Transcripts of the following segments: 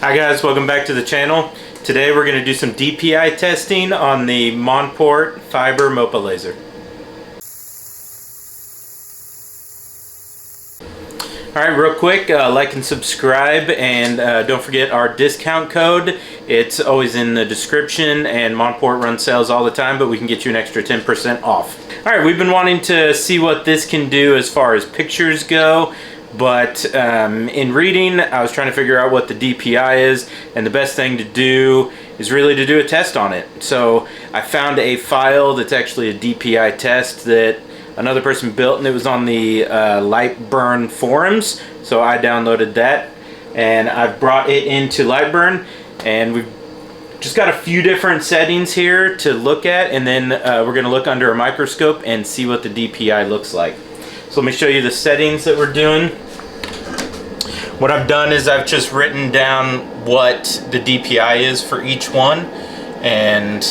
Hi guys, welcome back to the channel. Today we're going to do some DPI testing on the Monport fiber MOPA laser. Alright, real quick, like and subscribe, and don't forget our discount code. It's always in the description, and Monport runs sales all the time, but we can get you an extra 10% off. Alright, we've been wanting to see what this can do as far as pictures go. But in reading, I was trying to figure out what the DPI is, and the best thing to do is really to do a test on it. So I found a file that's actually a DPI test that another person built, and it was on the Lightburn forums. So I downloaded that, and I've brought it into Lightburn, and we've just got a few different settings here to look at, and then we're going to look under a microscope and see what the DPI looks like. So let me show you the settings that we're doing. What I've done is I've just written down what the DPI is for each one, and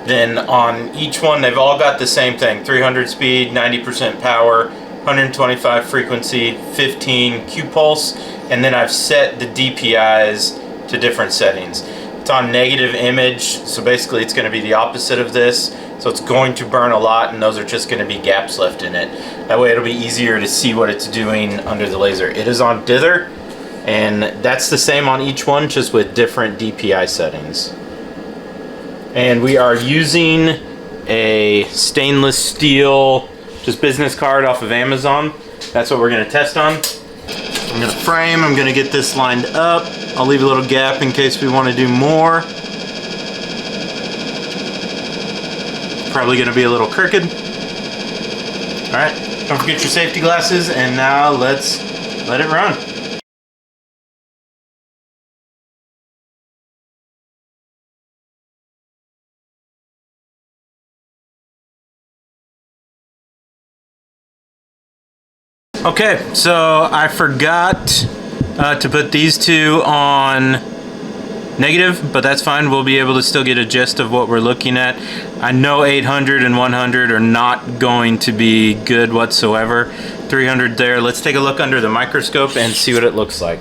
then on each one they've all got the same thing: 300 speed, 90% power, 125 frequency, 15 Q pulse, and then I've set the DPIs to different settings. It's on negative image, so basically it's going to be the opposite of this. So it's going to burn a lot, and those are just going to be gaps left in it. That way it'll be easier to see what it's doing under the laser. It is on dither, and that's the same on each one, just with different DPI settings. And we are using a stainless steel just business card off of Amazon. That's what we're going to test on. I'm going to frame, I'm going to get this lined up. I'll leave a little gap in case we want to do more. Probably going to be a little crooked. Alright, don't forget your safety glasses, and now let's let it run. Okay, so I forgot to put these two on negative, but that's fine. We'll be able to still get a gist of what we're looking at. I know 800 and 100 are not going to be good whatsoever. 300 there. Let's take a look under the microscope and see what it looks like.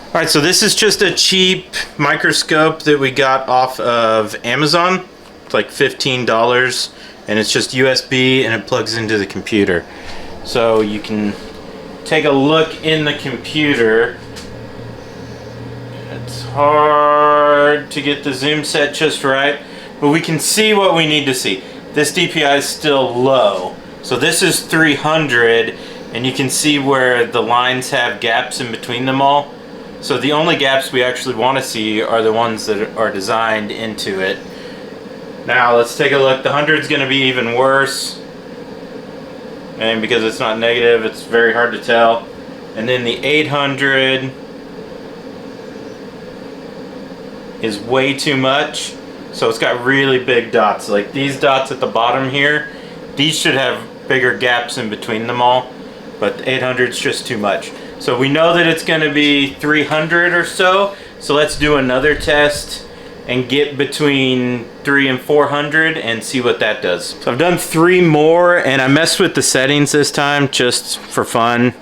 Alright, so this is just a cheap microscope that we got off of Amazon. It's like $15, and it's just USB, and it plugs into the computer. So you can take a look in the computer. It's hard to get the zoom set just right, but we can see what we need to see. This DPI is still low. So this is 300, and you can see where the lines have gaps in between them all. So the only gaps we actually want to see are the ones that are designed into it. Now let's take a look. The 100 is going to be even worse. And because it's not negative, it's very hard to tell. And then the 800 is way too much. So it's got really big dots. Like these dots at the bottom here, these should have bigger gaps in between them all. But the 800 is just too much. So we know that it's going to be 300 or so. So let's do another test and get between 300 and 400 and see what that does. So I've done 3 more, and I messed with the settings this time just for fun.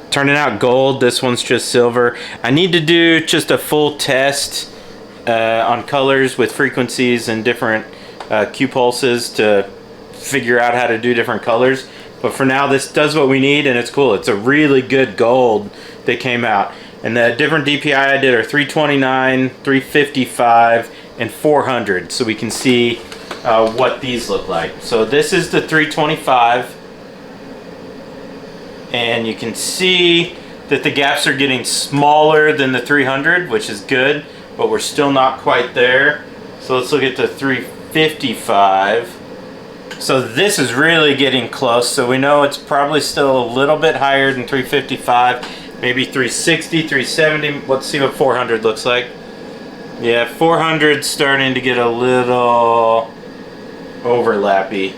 Turning out gold. This one's just silver. I need to do just a full test on colors with frequencies and different Q pulses to figure out how to do different colors. But for now, this does what we need, and it's cool. It's a really good gold that came out. And the different DPI I did are 329, 355, and 400. So we can see what these look like. So this is the 325. And you can see that the gaps are getting smaller than the 300, which is good. But we're still not quite there. So let's look at the 355. So this is really getting close. So we know it's probably still a little bit higher than 355. Maybe 360, 370. Let's see what 400 looks like. Yeah, 400's starting to get a little overlappy.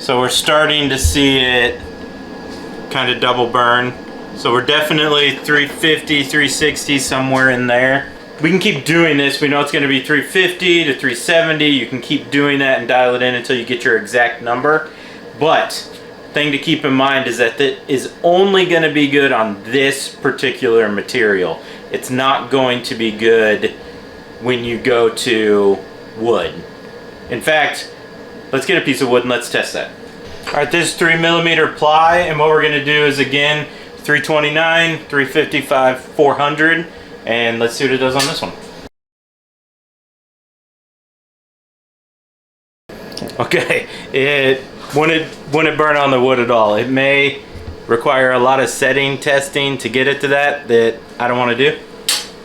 So we're starting to see it kind of double burn. So we're definitely 350, 360, somewhere in there. We can keep doing this. We know it's going to be 350 to 370. You can keep doing that and dial it in until you get your exact number. But thing to keep in mind is that it is only going to be good on this particular material. It's not going to be good when you go to wood. In fact, let's get a piece of wood and let's test that. All right, this is 3mm ply, and what we're going to do is, again, 329, 355, 400, and let's see what it does on this one. Okay, it wouldn't burn on the wood at all. It may require a lot of setting testing to get it to that I don't want to do,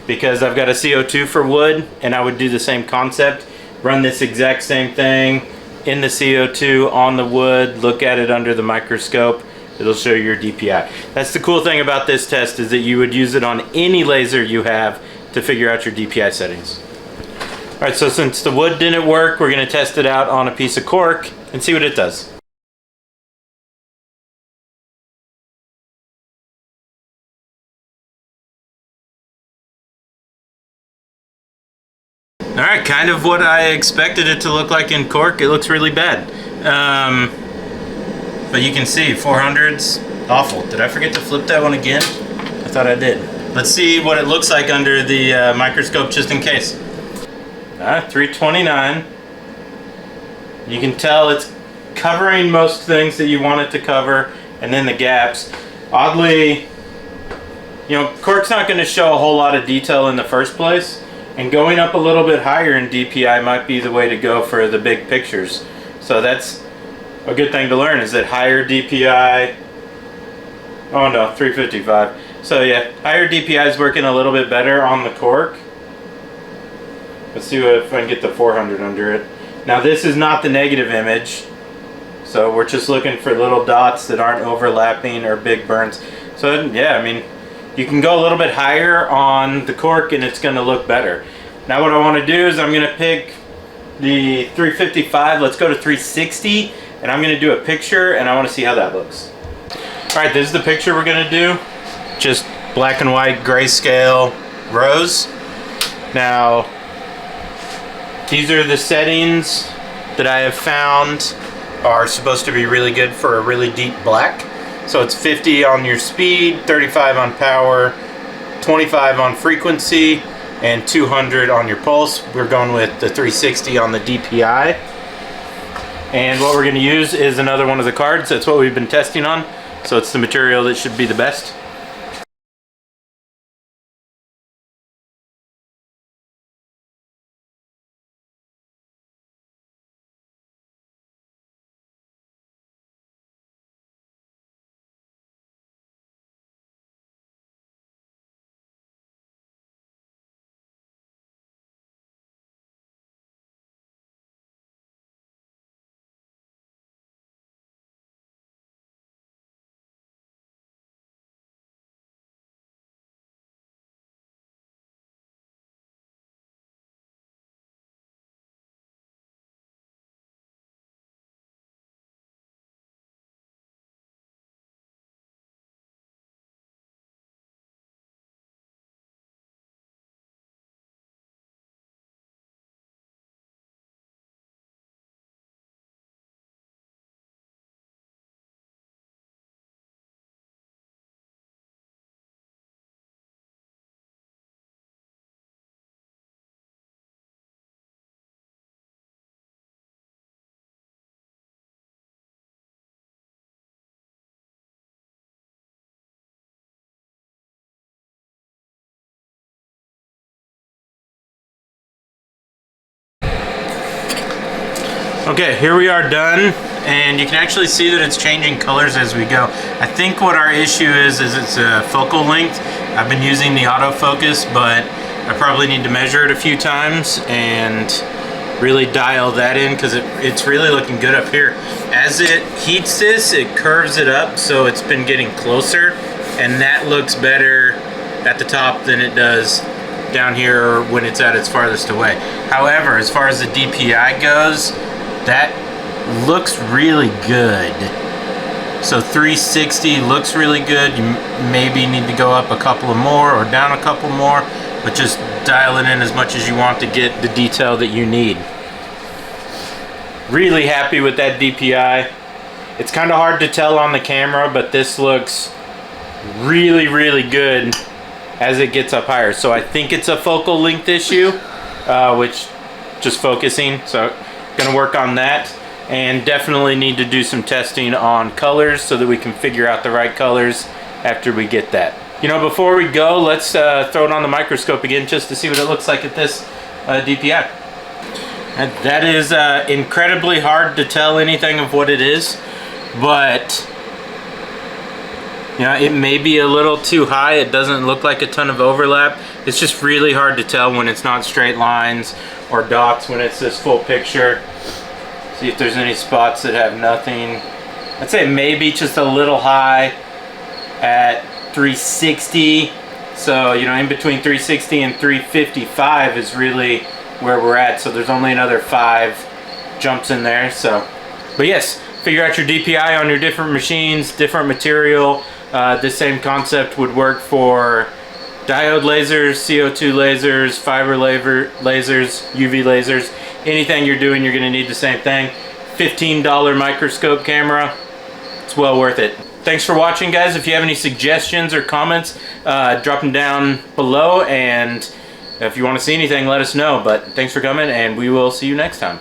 because I've got a CO2 for wood, and I would do the same concept. Run this exact same thing in the CO2 on the wood, look at it under the microscope. It'll show you your DPI. That's the cool thing about this test, is that you would use it on any laser you have to figure out your DPI settings. All right, so since the wood didn't work, we're gonna test it out on a piece of cork and see what it does. All right, kind of what I expected it to look like in cork. It looks really bad. But you can see 400's awful. Did I forget to flip that one again? I thought I did. Let's see what it looks like under the microscope just in case. 329. You can tell it's covering most things that you want it to cover, and then the gaps. Oddly, you know, cork's not going to show a whole lot of detail in the first place, and going up a little bit higher in DPI might be the way to go for the big pictures. So that's a good thing to learn, is that higher DPI, oh no, 355. So yeah, higher DPI is working a little bit better on the cork. Let's see if I can get the 400 under it. Now this is not the negative image, so we're just looking for little dots that aren't overlapping or big burns. So yeah, I mean, you can go a little bit higher on the cork and it's gonna look better. Now what I wanna do is I'm gonna pick the 355, let's go to 360, and I'm gonna do a picture and I wanna see how that looks. All right, this is the picture we're gonna do. Just black and white grayscale rows. Now, these are the settings that I have found are supposed to be really good for a really deep black. So it's 50 on your speed, 35 on power, 25 on frequency, and 200 on your pulse. We're going with the 360 on the DPI. And what we're going to use is another one of the cards. That's what we've been testing on. So it's the material that should be the best. Okay, here we are done, and you can actually see that it's changing colors as we go. I think what our issue is it's a focal length. I've been using the autofocus, but I probably need to measure it a few times and really dial that in, because it's really looking good up here. As it heats this, it curves it up, so it's been getting closer, and that looks better at the top than it does down here when it's at its farthest away. However, as far as the DPI goes, that looks really good. So 360 looks really good. You maybe need to go up a couple of more or down a couple more, but just dial it in as much as you want to get the detail that you need. Really happy with that DPI. It's kind of hard to tell on the camera, but this looks really, really good as it gets up higher. So I think it's a focal length issue, which just focusing. So gonna work on that, and definitely need to do some testing on colors so that we can figure out the right colors after we get that. You know, before we go, let's throw it on the microscope again just to see what it looks like at this DPI. And that is incredibly hard to tell anything of what it is, but you know, it may be a little too high. It doesn't look like a ton of overlap. It's just really hard to tell when it's not straight lines or dots when it's this full picture. See if there's any spots that have nothing. I'd say maybe just a little high at 360. So, you know, in between 360 and 355 is really where we're at. So there's only another 5 jumps in there. So, but yes, figure out your DPI on your different machines, different material. This same concept would work for diode lasers, CO2 lasers, fiber lasers, UV lasers. Anything you're doing, you're going to need the same thing. $15 microscope camera. It's well worth it. Thanks for watching, guys. If you have any suggestions or comments, drop them down below. And if you want to see anything, let us know. But thanks for coming, and we will see you next time.